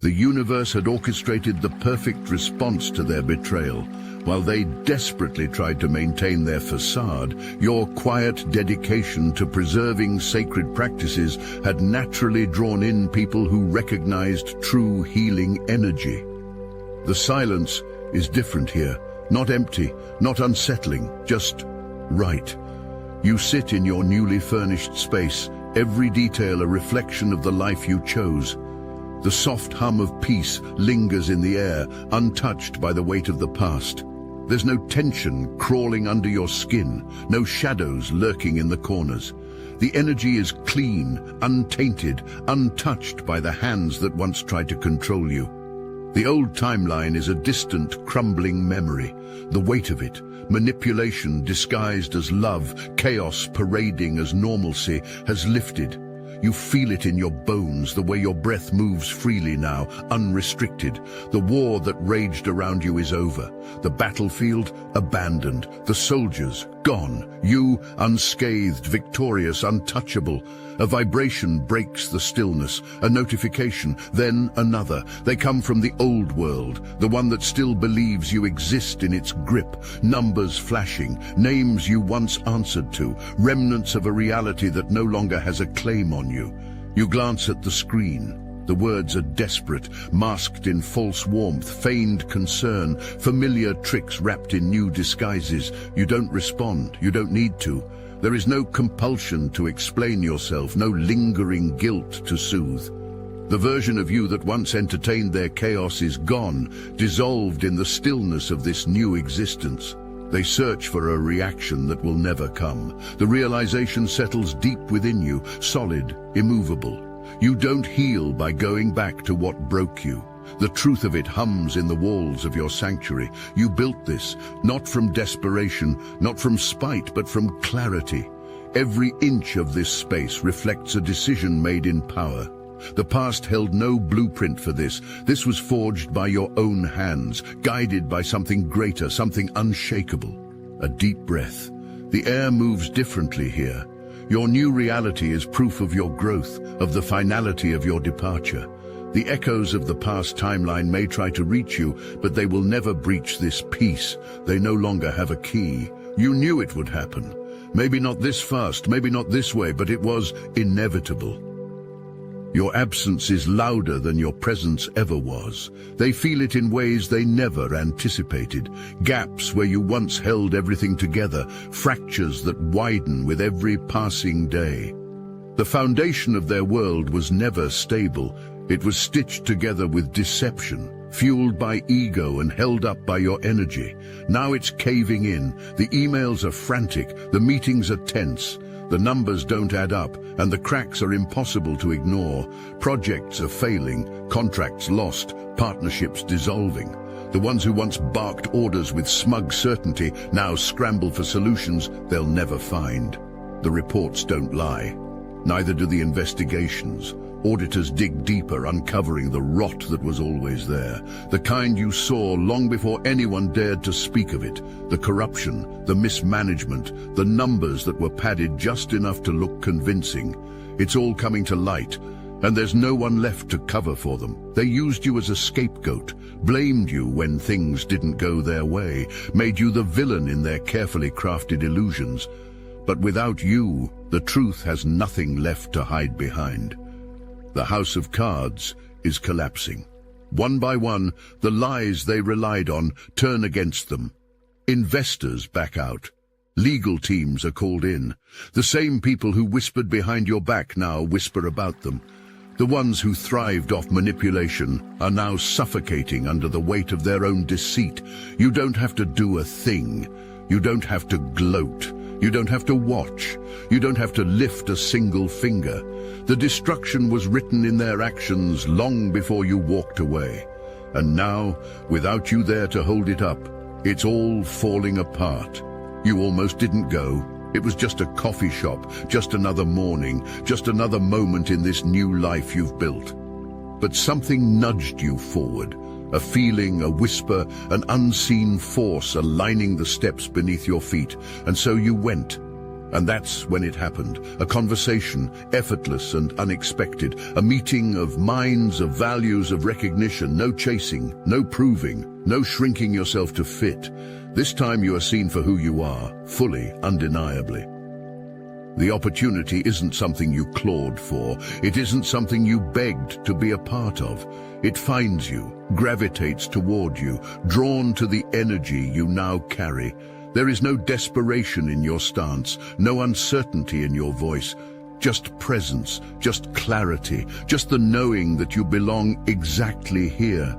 The universe had orchestrated the perfect response to their betrayal. While they desperately tried to maintain their facade, your quiet dedication to preserving sacred practices had naturally drawn in people who recognized true healing energy. The silence is different here, not empty, not unsettling, just right. You sit in your newly furnished space, every detail a reflection of the life you chose. The soft hum of peace lingers in the air, untouched by the weight of the past. There's no tension crawling under your skin, no shadows lurking in the corners. The energy is clean, untainted, untouched by the hands that once tried to control you. The old timeline is a distant, crumbling memory. The weight of it, manipulation disguised as love, chaos parading as normalcy, has lifted. You feel it in your bones, the way your breath moves freely now, unrestricted. The war that raged around you is over. The battlefield, abandoned. The soldiers, gone. You, unscathed, victorious, untouchable. A vibration breaks the stillness, a notification, then another. They come from the old world, the one that still believes you exist in its grip. Numbers flashing, names you once answered to, remnants of a reality that no longer has a claim on you. You glance at the screen. The words are desperate, masked in false warmth, feigned concern, familiar tricks wrapped in new disguises. You don't respond, you don't need to. There is no compulsion to explain yourself, no lingering guilt to soothe. The version of you that once entertained their chaos is gone, dissolved in the stillness of this new existence. They search for a reaction that will never come. The realization settles deep within you, solid, immovable. You don't heal by going back to what broke you. The truth of it hums in the walls of your sanctuary. You built this, not from desperation, not from spite, but from clarity. Every inch of this space reflects a decision made in power. The past held no blueprint for this. This was forged by your own hands, guided by something greater, something unshakable. A deep breath. The air moves differently here. Your new reality is proof of your growth, of the finality of your departure. The echoes of the past timeline may try to reach you, but they will never breach this peace. They no longer have a key. You knew it would happen. Maybe not this fast, maybe not this way, but it was inevitable. Your absence is louder than your presence ever was. They feel it in ways they never anticipated. Gaps where you once held everything together, fractures that widen with every passing day. The foundation of their world was never stable. It was stitched together with deception, fueled by ego and held up by your energy. Now it's caving in. The emails are frantic, the meetings are tense. The numbers don't add up, and the cracks are impossible to ignore. Projects are failing, contracts lost, partnerships dissolving. The ones who once barked orders with smug certainty now scramble for solutions they'll never find. The reports don't lie. Neither do the investigations. Auditors dig deeper, uncovering the rot that was always there. The kind you saw long before anyone dared to speak of it. The corruption, the mismanagement, the numbers that were padded just enough to look convincing. It's all coming to light, and there's no one left to cover for them. They used you as a scapegoat, blamed you when things didn't go their way, made you the villain in their carefully crafted illusions. But without you, the truth has nothing left to hide behind. The house of cards is collapsing. One by one, the lies they relied on turn against them. Investors back out. Legal teams are called in. The same people who whispered behind your back now whisper about them. The ones who thrived off manipulation are now suffocating under the weight of their own deceit. You don't have to do a thing. You don't have to gloat. You don't have to watch. You don't have to lift a single finger. The destruction was written in their actions long before you walked away. And now, without you there to hold it up, it's all falling apart. You almost didn't go. It was just a coffee shop, just another morning, just another moment in this new life you've built. But something nudged you forward. A feeling, a whisper, an unseen force aligning the steps beneath your feet. And so you went. And that's when it happened. A conversation, effortless and unexpected. A meeting of minds, of values, of recognition. No chasing, no proving, no shrinking yourself to fit. This time you are seen for who you are, fully, undeniably. The opportunity isn't something you clawed for. It isn't something you begged to be a part of. It finds you, gravitates toward you, drawn to the energy you now carry. There is no desperation in your stance, no uncertainty in your voice, just presence, just clarity, just the knowing that you belong exactly here.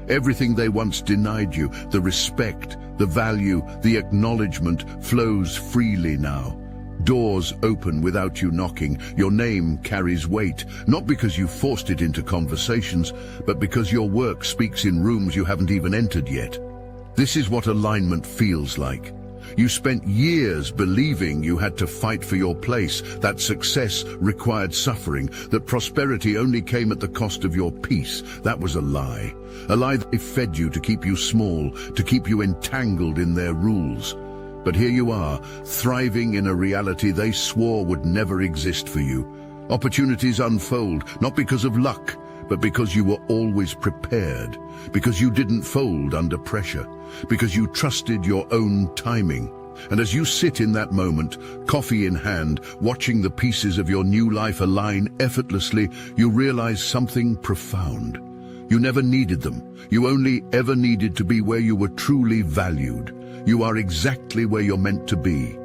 Everything they once denied you, the respect, the value, the acknowledgement, flows freely now. Doors open without you knocking. Your name carries weight, not because you forced it into conversations, but because your work speaks in rooms you haven't even entered yet. This is what alignment feels like. You spent years believing you had to fight for your place, that success required suffering, that prosperity only came at the cost of your peace. That was a lie. A lie that fed you to keep you small, to keep you entangled in their rules. But here you are, thriving in a reality they swore would never exist for you. Opportunities unfold, not because of luck, but because you were always prepared, because you didn't fold under pressure, because you trusted your own timing. And as you sit in that moment, coffee in hand, watching the pieces of your new life align effortlessly, you realize something profound. You never needed them. You only ever needed to be where you were truly valued. You are exactly where you're meant to be.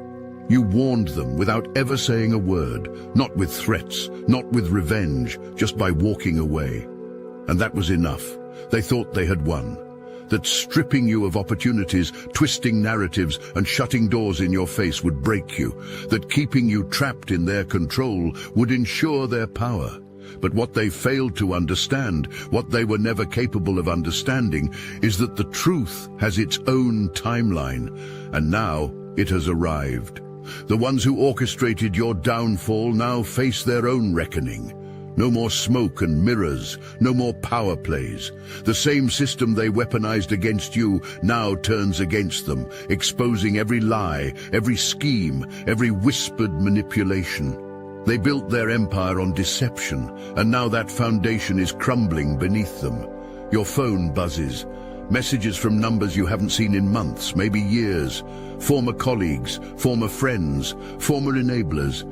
You warned them without ever saying a word, not with threats, not with revenge, just by walking away. And that was enough. They thought they had won. That stripping you of opportunities, twisting narratives, and shutting doors in your face would break you. That keeping you trapped in their control would ensure their power. But what they failed to understand, what they were never capable of understanding, is that the truth has its own timeline, and now it has arrived. The ones who orchestrated your downfall now face their own reckoning. No more smoke and mirrors, no more power plays. The same system they weaponized against you now turns against them, exposing every lie, every scheme, every whispered manipulation. They built their empire on deception, and now that foundation is crumbling beneath them. Your phone buzzes. Messages from numbers you haven't seen in months, maybe years. Former colleagues, former friends, former enablers.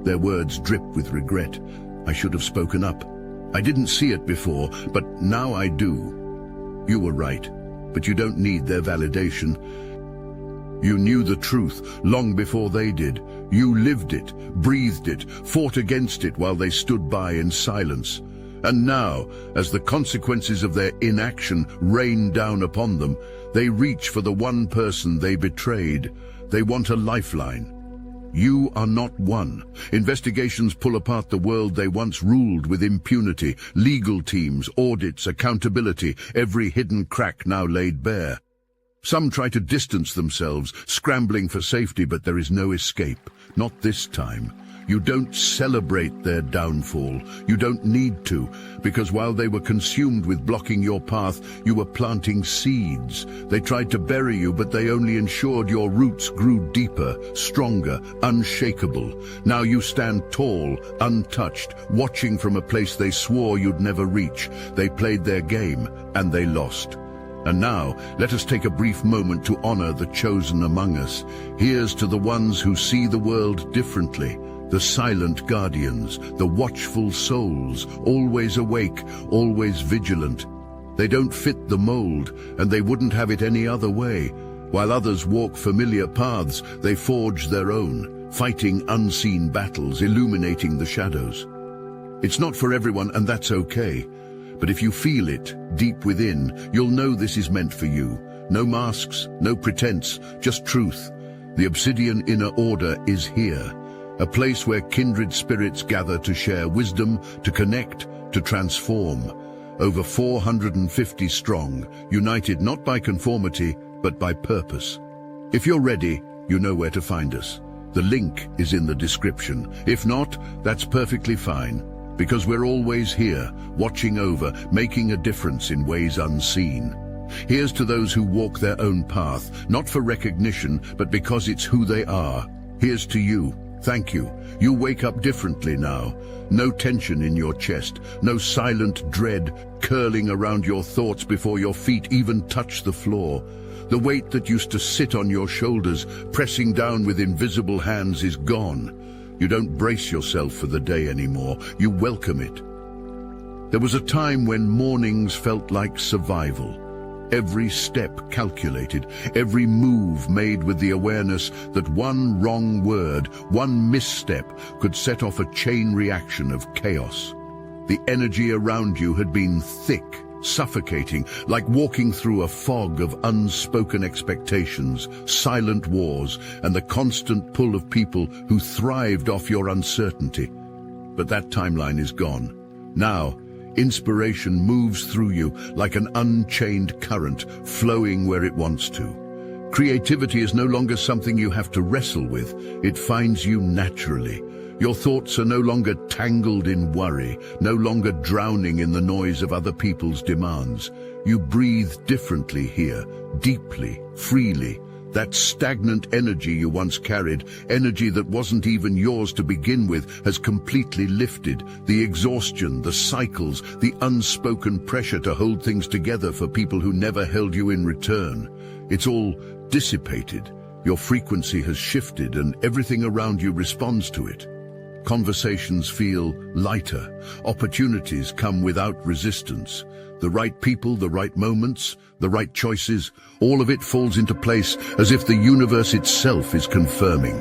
Their words drip with regret. I should have spoken up. I didn't see it before, but now I do. You were right, but you don't need their validation. You knew the truth long before they did. You lived it, breathed it, fought against it while they stood by in silence. And now, as the consequences of their inaction rain down upon them, they reach for the one person they betrayed. They want a lifeline. You are not one. Investigations pull apart the world they once ruled with impunity. Legal teams, audits, accountability, every hidden crack now laid bare. Some try to distance themselves, scrambling for safety, but there is no escape. Not this time. You don't celebrate their downfall. You don't need to, because while they were consumed with blocking your path, you were planting seeds. They tried to bury you, but they only ensured your roots grew deeper, stronger, unshakable. Now you stand tall, untouched, watching from a place they swore you'd never reach. They played their game, and they lost. And now, let us take a brief moment to honor the chosen among us. Here's to the ones who see the world differently. The silent guardians, the watchful souls, always awake, always vigilant. They don't fit the mold, and they wouldn't have it any other way. While others walk familiar paths, they forge their own, fighting unseen battles, illuminating the shadows. It's not for everyone, and that's okay. But if you feel it, deep within, you'll know this is meant for you. No masks, no pretense, just truth. The Obsidian Inner Order is here. A place where kindred spirits gather to share wisdom, to connect, to transform. Over 450 strong, united not by conformity, but by purpose. If you're ready, you know where to find us. The link is in the description. If not, that's perfectly fine. Because we're always here, watching over, making a difference in ways unseen. Here's to those who walk their own path, not for recognition, but because it's who they are. Here's to you. Thank you. You wake up differently now. No tension in your chest, no silent dread curling around your thoughts before your feet even touch the floor. The weight that used to sit on your shoulders, pressing down with invisible hands, is gone. You don't brace yourself for the day anymore. You welcome it. There was a time when mornings felt like survival. Every step calculated, every move made with the awareness that one wrong word, one misstep could set off a chain reaction of chaos. The energy around you had been thick, suffocating, like walking through a fog of unspoken expectations, silent wars, and the constant pull of people who thrived off your uncertainty. But that timeline is gone. Now, inspiration moves through you like an unchained current, flowing where it wants to. Creativity is no longer something you have to wrestle with. It finds you naturally. Your thoughts are no longer tangled in worry, no longer drowning in the noise of other people's demands. You breathe differently here, deeply, freely. That stagnant energy you once carried, energy that wasn't even yours to begin with, has completely lifted. The exhaustion, the cycles, the unspoken pressure to hold things together for people who never held you in return. It's all dissipated. Your frequency has shifted and everything around you responds to it. Conversations feel lighter. Opportunities come without resistance. The right people, the right moments, the right choices, all of it falls into place as if the universe itself is confirming.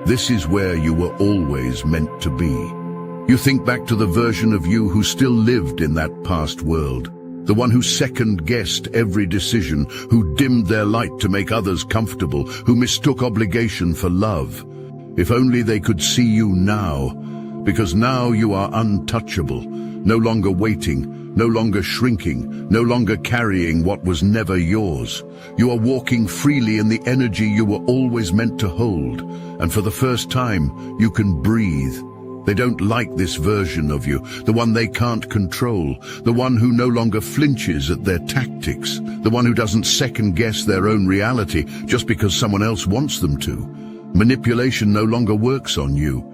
This is where you were always meant to be. You think back to the version of you who still lived in that past world, the one who second-guessed every decision, who dimmed their light to make others comfortable, who mistook obligation for love. If only they could see you now, because now you are untouchable, no longer waiting, no longer shrinking, no longer carrying what was never yours. You are walking freely in the energy you were always meant to hold, and for the first time, you can breathe. They don't like this version of you, the one they can't control, the one who no longer flinches at their tactics, the one who doesn't second-guess their own reality just because someone else wants them to. Manipulation no longer works on you.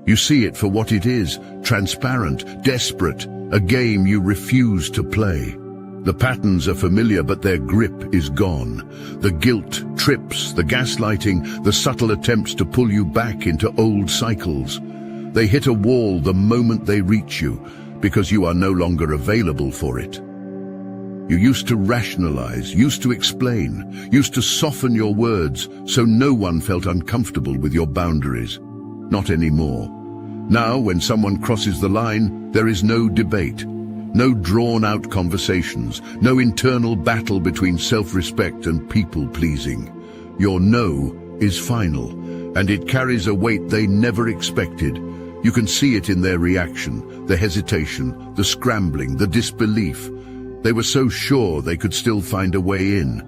You see it for what it is, transparent, desperate, a game you refuse to play. The patterns are familiar, but their grip is gone. The guilt, trips, the gaslighting, the subtle attempts to pull you back into old cycles. They hit a wall the moment they reach you, because you are no longer available for it. You used to rationalize, used to explain, used to soften your words so no one felt uncomfortable with your boundaries. Not anymore. Now, when someone crosses the line, there is no debate, no drawn-out conversations, no internal battle between self-respect and people-pleasing. Your no is final, and it carries a weight they never expected. You can see it in their reaction, the hesitation, the scrambling, the disbelief. They were so sure they could still find a way in,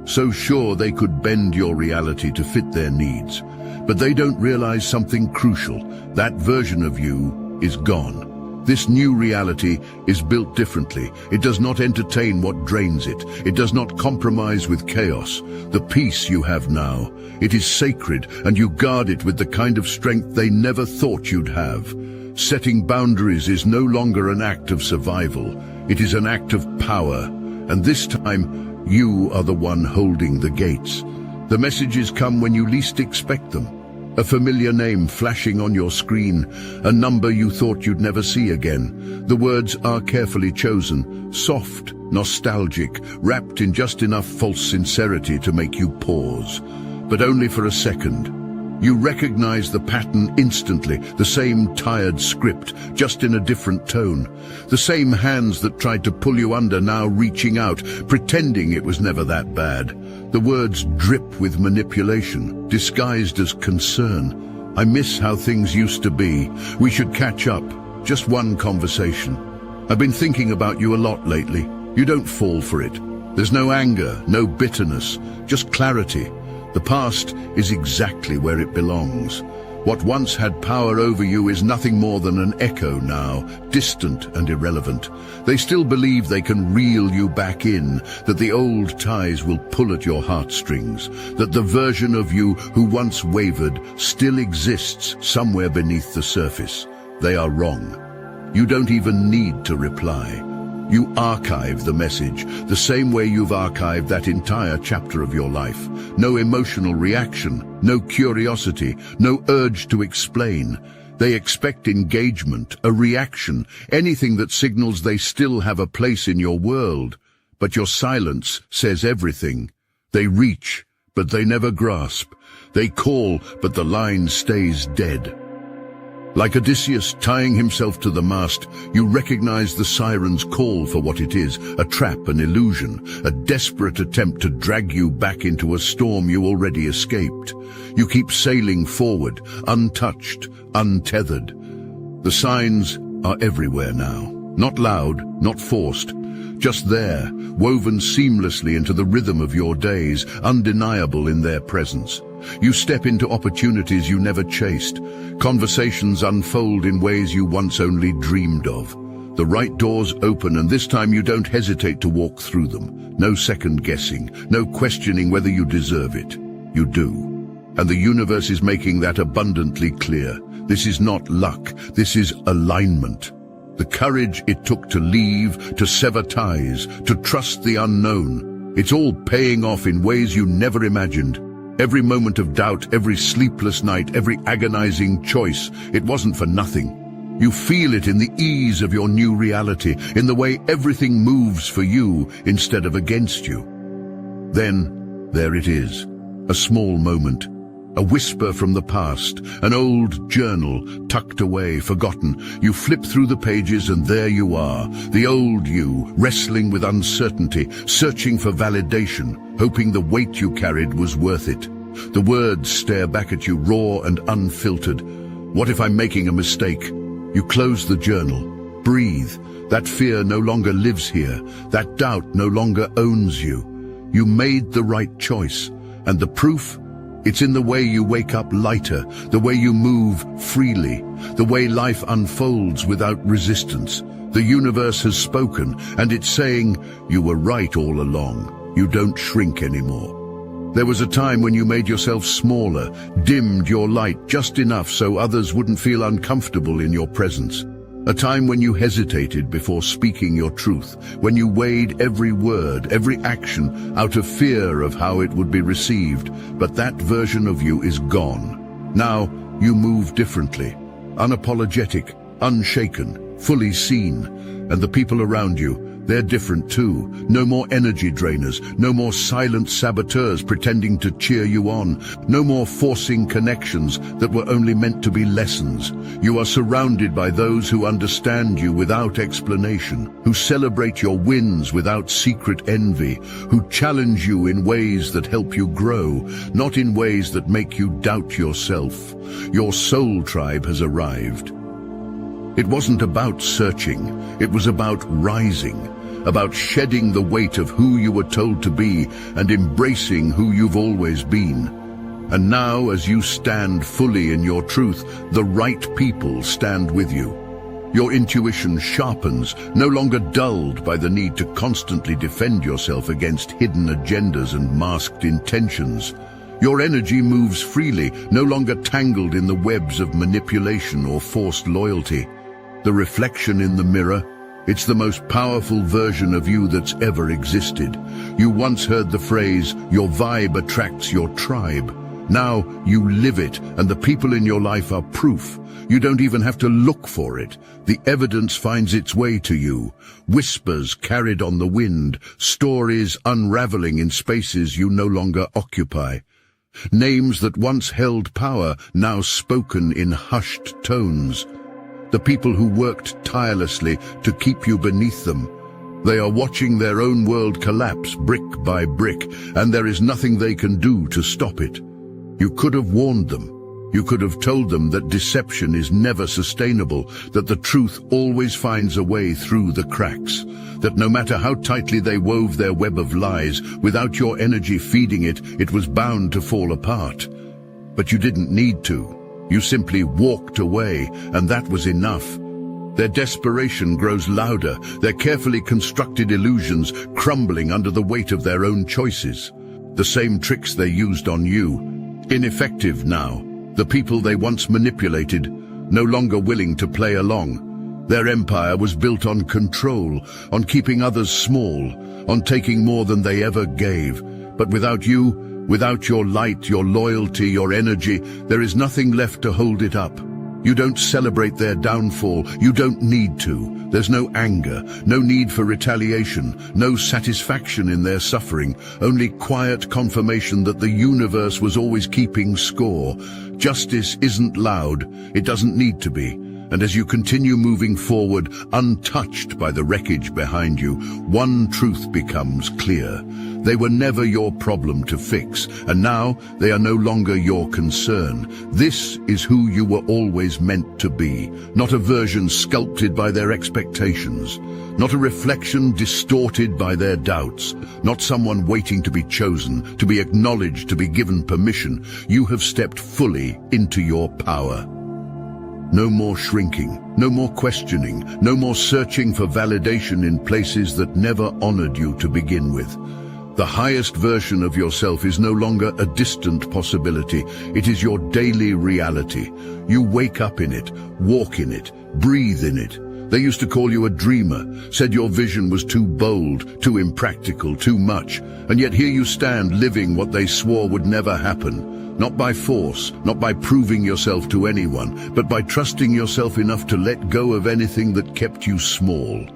so sure they could bend your reality to fit their needs. But they don't realize something crucial. That version of you is gone. This new reality is built differently. It does not entertain what drains it. It does not compromise with chaos. The peace you have now, it is sacred, and you guard it with the kind of strength they never thought you'd have. Setting boundaries is no longer an act of survival. It is an act of power, and this time, you are the one holding the gates. The messages come when you least expect them. A familiar name flashing on your screen, a number you thought you'd never see again. The words are carefully chosen, soft, nostalgic, wrapped in just enough false sincerity to make you pause. But only for a second. You recognize the pattern instantly, the same tired script, just in a different tone. The same hands that tried to pull you under now reaching out, pretending it was never that bad. The words drip with manipulation, disguised as concern. I miss how things used to be. We should catch up. Just one conversation. I've been thinking about you a lot lately. You don't fall for it. There's no anger, no bitterness, just clarity. The past is exactly where it belongs. What once had power over you is nothing more than an echo now, distant and irrelevant. They still believe they can reel you back in, that the old ties will pull at your heartstrings, that the version of you who once wavered still exists somewhere beneath the surface. They are wrong. You don't even need to reply. You archive the message, the same way you've archived that entire chapter of your life. No emotional reaction, no curiosity, no urge to explain. They expect engagement, a reaction, anything that signals they still have a place in your world. But your silence says everything. They reach, but they never grasp. They call, but the line stays dead. Like Odysseus tying himself to the mast, you recognize the siren's call for what it is, a trap, an illusion, a desperate attempt to drag you back into a storm you already escaped. You keep sailing forward, untouched, untethered. The signs are everywhere now, not loud, not forced, just there, woven seamlessly into the rhythm of your days, undeniable in their presence. You step into opportunities you never chased. Conversations unfold in ways you once only dreamed of. The right doors open, and this time you don't hesitate to walk through them. No second guessing, no questioning whether you deserve it. You do. And the universe is making that abundantly clear. This is not luck, this is alignment. The courage it took to leave, to sever ties, to trust the unknown. It's all paying off in ways you never imagined. Every moment of doubt, every sleepless night, every agonizing choice, it wasn't for nothing. You feel it in the ease of your new reality, in the way everything moves for you instead of against you. Then, there it is, a small moment, a whisper from the past, an old journal tucked away, forgotten. You flip through the pages and there you are, the old you, wrestling with uncertainty, searching for validation, hoping the weight you carried was worth it. The words stare back at you, raw and unfiltered. What if I'm making a mistake? You close the journal, breathe. That fear no longer lives here. That doubt no longer owns you. You made the right choice. And the proof? It's in the way you wake up lighter, the way you move freely, the way life unfolds without resistance. The universe has spoken, and it's saying, you were right all along. You don't shrink anymore. There was a time when you made yourself smaller, dimmed your light just enough so others wouldn't feel uncomfortable in your presence. A time when you hesitated before speaking your truth, when you weighed every word, every action out of fear of how it would be received. But that version of you is gone. Now you move differently, unapologetic, unshaken, fully seen. And the people around you, they're different too. No more energy drainers, no more silent saboteurs pretending to cheer you on, no more forcing connections that were only meant to be lessons. You are surrounded by those who understand you without explanation, who celebrate your wins without secret envy, who challenge you in ways that help you grow, not in ways that make you doubt yourself. Your soul tribe has arrived. It wasn't about searching, it was about rising, about shedding the weight of who you were told to be and embracing who you've always been. And now, as you stand fully in your truth, the right people stand with you. Your intuition sharpens, no longer dulled by the need to constantly defend yourself against hidden agendas and masked intentions. Your energy moves freely, no longer tangled in the webs of manipulation or forced loyalty. The reflection in the mirror, it's the most powerful version of you that's ever existed. You once heard the phrase, your vibe attracts your tribe. Now you live it, and the people in your life are proof. You don't even have to look for it. The evidence finds its way to you. Whispers carried on the wind, stories unraveling in spaces you no longer occupy. Names that once held power, now spoken in hushed tones. The people who worked tirelessly to keep you beneath them. They are watching their own world collapse brick by brick, and there is nothing they can do to stop it. You could have warned them. You could have told them that deception is never sustainable, that the truth always finds a way through the cracks, that no matter how tightly they wove their web of lies, without your energy feeding it, it was bound to fall apart. But you didn't need to. You simply walked away, and that was enough. Their desperation grows louder, their carefully constructed illusions crumbling under the weight of their own choices. The same tricks they used on you, ineffective now. The people they once manipulated, no longer willing to play along. Their empire was built on control, on keeping others small, on taking more than they ever gave. But without you, without your light, your loyalty, your energy, there is nothing left to hold it up. You don't celebrate their downfall. You don't need to. There's no anger, no need for retaliation, no satisfaction in their suffering, only quiet confirmation that the universe was always keeping score. Justice isn't loud. It doesn't need to be. And as you continue moving forward, untouched by the wreckage behind you, one truth becomes clear. They were never your problem to fix, and now they are no longer your concern. This is who you were always meant to be, not a version sculpted by their expectations, not a reflection distorted by their doubts, not someone waiting to be chosen, to be acknowledged, to be given permission. You have stepped fully into your power. No more shrinking, no more questioning, no more searching for validation in places that never honored you to begin with. The highest version of yourself is no longer a distant possibility. It is your daily reality. You wake up in it, walk in it, breathe in it. They used to call you a dreamer, said your vision was too bold, too impractical, too much. And yet here you stand, living what they swore would never happen. Not by force, not by proving yourself to anyone, but by trusting yourself enough to let go of anything that kept you small.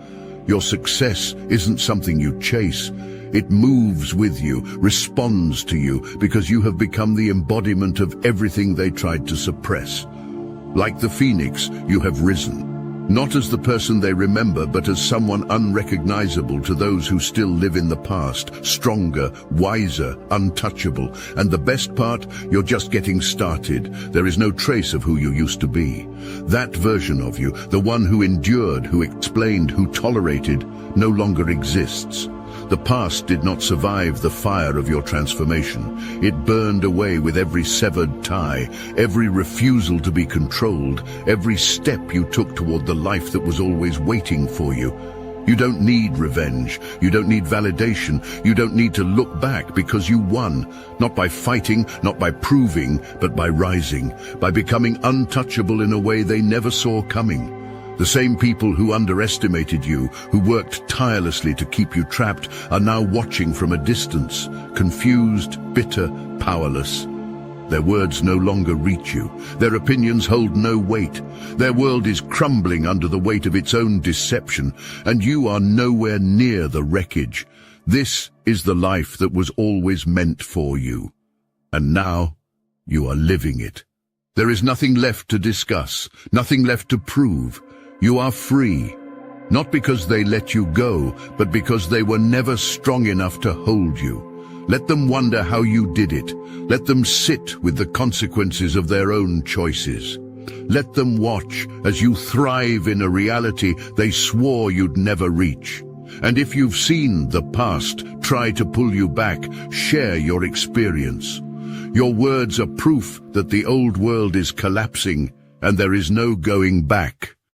Your success isn't something you chase. It moves with you, responds to you, because you have become the embodiment of everything they tried to suppress. Like the phoenix, you have risen. Not as the person they remember, but as someone unrecognizable to those who still live in the past, stronger, wiser, untouchable. And the best part, you're just getting started. There is no trace of who you used to be. That version of you, the one who endured, who explained, who tolerated, no longer exists. The past did not survive the fire of your transformation. It burned away with every severed tie, every refusal to be controlled, every step you took toward the life that was always waiting for you. You don't need revenge. You don't need validation. You don't need to look back, because you won, not by fighting, not by proving, but by rising, by becoming untouchable in a way they never saw coming. The same people who underestimated you, who worked tirelessly to keep you trapped, are now watching from a distance, confused, bitter, powerless. Their words no longer reach you. Their opinions hold no weight. Their world is crumbling under the weight of its own deception, and you are nowhere near the wreckage. This is the life that was always meant for you. And now you are living it. There is nothing left to discuss, nothing left to prove. You are free, not because they let you go, but because they were never strong enough to hold you. Let them wonder how you did it. Let them sit with the consequences of their own choices. Let them watch as you thrive in a reality they swore you'd never reach. And if you've seen the past try to pull you back, share your experience. Your words are proof that the old world is collapsing and there is no going back.